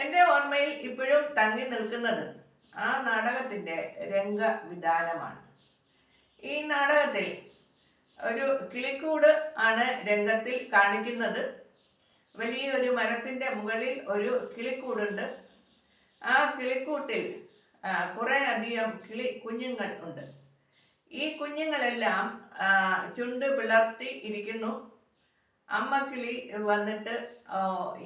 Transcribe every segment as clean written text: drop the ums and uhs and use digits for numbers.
എൻ്റെ ഓർമ്മയിൽ ഇപ്പോഴും തങ്ങി നിൽക്കുന്നത് ആ നാടകത്തിൻ്റെ രംഗവിധാനമാണ്. ഈ നാടകത്തിൽ ഒരു കിളിക്കൂട് ആണ് രംഗത്തിൽ കാണിക്കുന്നത്. വലിയൊരു മരത്തിൻ്റെ മുകളിൽ ഒരു കിളിക്കൂടുണ്ട്. ആ കിളിക്കൂട്ടിൽ കുറേ അധികം കിളി കുഞ്ഞുങ്ങൾ ഉണ്ട്. ഈ കുഞ്ഞുങ്ങളെല്ലാം ചുണ്ട് പിളർത്തി ഇരിക്കുന്നു. അമ്മ കിളി വന്നിട്ട്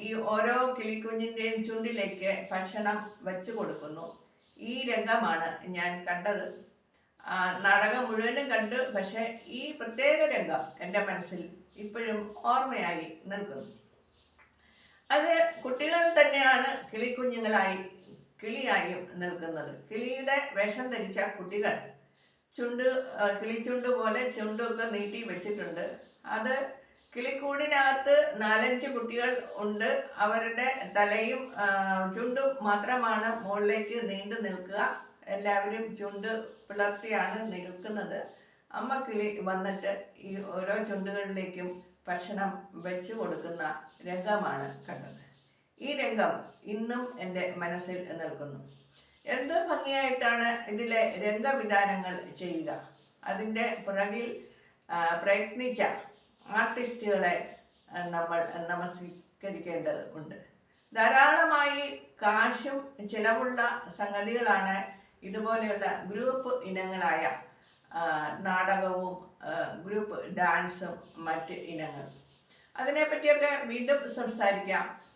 ഈ ഓരോ കിളിക്കുഞ്ഞിൻ്റെയും ചുണ്ടിലേക്ക് ഭക്ഷണം വെച്ചു കൊടുക്കുന്നു. ഈ രംഗമാണ് ഞാൻ കണ്ടത്. നാടകം മുഴുവനും കണ്ടു. പക്ഷേ ഈ പ്രത്യേക രംഗം എൻ്റെ മനസ്സിൽ ഇപ്പോഴും ഓർമ്മയായി നിൽക്കുന്നു. അത് കുട്ടികൾ തന്നെയാണ് കിളിയായും നിൽക്കുന്നത്. കിളിയുടെ വേഷം ധരിച്ച കുട്ടികൾ കിളിച്ചുണ്ട് പോലെ ചുണ്ടൊക്കെ നീട്ടി വെച്ചിട്ടുണ്ട്. അത് കിളിക്കൂടിനകത്ത് 4-5 കുട്ടികൾ ഉണ്ട്. അവരുടെ തലയും ചുണ്ടും മാത്രമാണ് മുകളിലേക്ക് നീണ്ടു നിൽക്കുക. എല്ലാവരും ചുണ്ട് പിളർത്തിയാണ് നിൽക്കുന്നത്. അമ്മ കിളി വന്നിട്ട് ഈ ഓരോ ചുണ്ടുകളിലേക്കും ഭക്ഷണം വെച്ചു കൊടുക്കുന്ന രംഗമാണ് കണ്ടത്. ഈ രംഗം ഇന്നും എൻ്റെ മനസ്സിൽ നിൽക്കുന്നു. എന്ത് ഭംഗിയായിട്ടാണ് ഇതിലെ രംഗവിധാനങ്ങൾ ചെയ്യുക. അതിൻ്റെ പുറകിൽ പ്രയത്നിച്ച ആർട്ടിസ്റ്റുകളെ നമ്മൾ നമസ്കരിക്കേണ്ടതുണ്ട്. ധാരാളമായി കാശും ചിലവുള്ള സംഗതികളാണ് ഇതുപോലെയുള്ള ഗ്രൂപ്പ് ഇനങ്ങളായ നാടകവും ഗ്രൂപ്പ് ഡാൻസും മറ്റ് ഇനങ്ങളും. അതിനെപ്പറ്റിയൊക്കെ വീണ്ടും സംസാരിക്കാം.